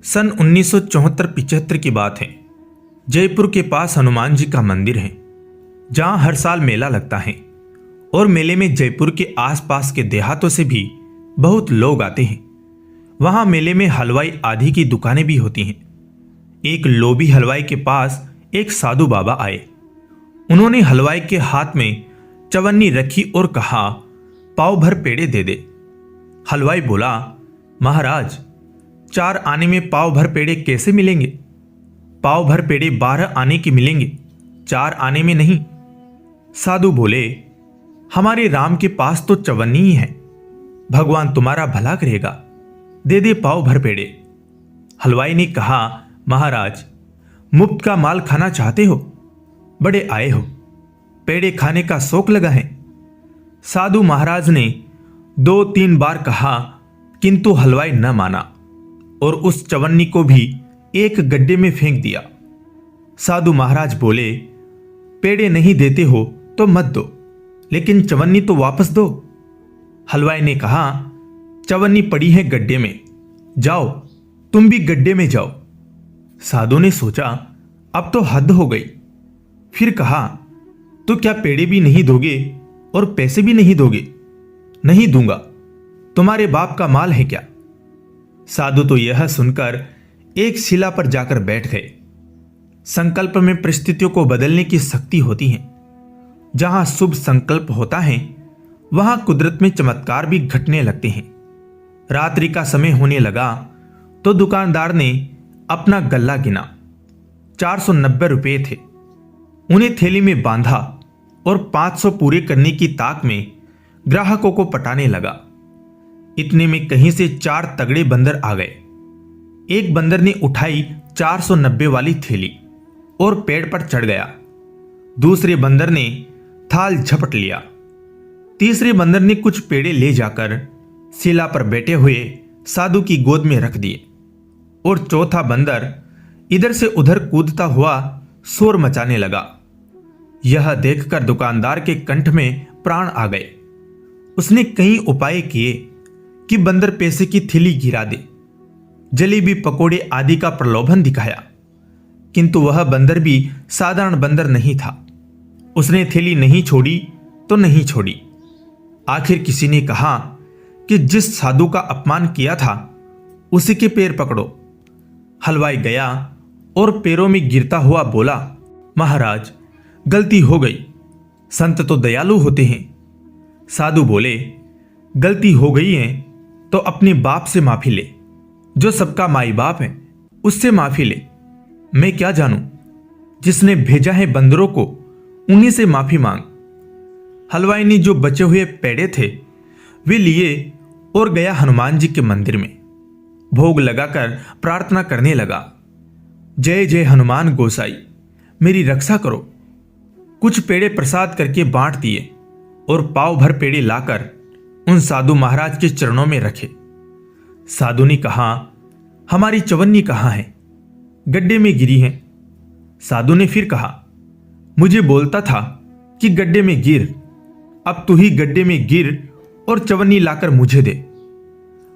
सन 1974-75 की बात है। जयपुर के पास हनुमान जी का मंदिर है, जहां हर साल मेला लगता है और मेले में जयपुर के आसपास के देहातों से भी बहुत लोग आते हैं। वहां मेले में हलवाई आदि की दुकानें भी होती हैं। एक लोभी हलवाई के पास एक साधु बाबा आए। उन्होंने हलवाई के हाथ में चवन्नी रखी और कहा, पाव भर पेड़े दे दे। हलवाई बोला, महाराज 4 आने में पाव भर पेड़े कैसे मिलेंगे? पाव भर पेड़े 12 आने के मिलेंगे, 4 आने में नहीं। साधु बोले, हमारे राम के पास तो चवन्नी ही है, भगवान तुम्हारा भला करेगा, दे दे पाव भर पेड़े। हलवाई ने कहा, महाराज मुफ्त का माल खाना चाहते हो? बड़े आए हो, पेड़े खाने का शौक लगा है। साधु महाराज ने 2-3 बार कहा, किंतु हलवाई न माना और उस चवन्नी को भी एक गड्ढे में फेंक दिया। साधु महाराज बोले, पेड़े नहीं देते हो तो मत दो, लेकिन चवन्नी तो वापस दो। हलवाई ने कहा, चवन्नी पड़ी है गड्ढे में, जाओ तुम भी गड्ढे में जाओ। साधु ने सोचा, अब तो हद हो गई। फिर कहा, तो क्या पेड़े भी नहीं दोगे और पैसे भी नहीं दोगे? नहीं दूंगा, तुम्हारे बाप का माल है क्या? साधु तो यह सुनकर एक शिला पर जाकर बैठ गए। संकल्प में परिस्थितियों को बदलने की शक्ति होती है। जहां शुभ संकल्प होता है, वहां कुदरत में चमत्कार भी घटने लगते हैं। रात्रि का समय होने लगा तो दुकानदार ने अपना गल्ला गिना। 490 रुपये थे। उन्हें थैली में बांधा और 500 पूरे करने की ताक में ग्राहकों को पटाने लगा। इतने में कहीं से 4 तगड़े बंदर आ गए। एक बंदर ने उठाई 490 वाली थैली और पेड़ पर चढ़ गया। दूसरे बंदर ने थाल झपट लिया। तीसरे बंदर ने कुछ पेड़े ले जाकर शिला पर बैठे हुए साधु की गोद में रख दिए और चौथा बंदर इधर से उधर कूदता हुआ शोर मचाने लगा। यह देखकर दुकानदार के कंठ में प्राण आ गए। उसने कई उपाय किए कि बंदर पैसे की थैली गिरा दे, जलेबी पकोड़े आदि का प्रलोभन दिखाया, किंतु वह बंदर भी साधारण बंदर नहीं था। उसने थैली नहीं छोड़ी तो नहीं छोड़ी। आखिर किसी ने कहा कि जिस साधु का अपमान किया था उसी के पैर पकड़ो। हलवाई गया और पैरों में गिरता हुआ बोला, महाराज गलती हो गई, संत तो दयालु होते हैं। साधु बोले, गलती हो गई है तो अपने बाप से माफी ले, जो सबका माई बाप है उससे माफी ले। मैं क्या जानूं, जिसने भेजा है बंदरों को उन्हीं से माफी मांग। हलवाई ने जो बचे हुए पेड़े थे वे लिए और गया हनुमान जी के मंदिर में। भोग लगाकर प्रार्थना करने लगा, जय जय हनुमान गोसाई, मेरी रक्षा करो। कुछ पेड़े प्रसाद करके बांट दिए और पाव भर पेड़े लाकर उन साधु महाराज के चरणों में रखे। साधु ने कहा, हमारी चवन्नी कहाँ है? गड्ढे में गिरी है। साधु ने फिर कहा, मुझे बोलता था कि गड्ढे में गिर, अब तू ही गड्ढे में गिर और चवन्नी लाकर मुझे दे।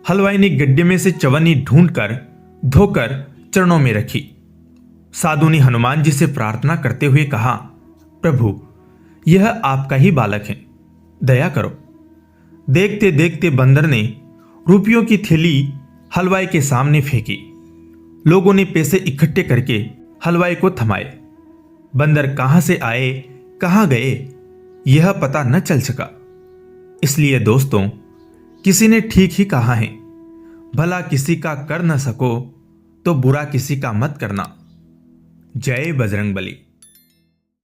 हलवाई ने गड्ढे में से चवन्नी ढूंढकर धोकर चरणों में रखी। साधु ने हनुमान जी से प्रार्थना करते हुए कहा, प्रभु यह आपका ही बालक है, दया करो। देखते देखते बंदर ने रुपयों की थैली हलवाई के सामने फेंकी। लोगों ने पैसे इकट्ठे करके हलवाई को थमाए। बंदर कहां से आए कहां गए यह पता न चल सका। इसलिए दोस्तों, किसी ने ठीक ही कहा है, भला किसी का कर न सको तो बुरा किसी का मत करना। जय बजरंगबली।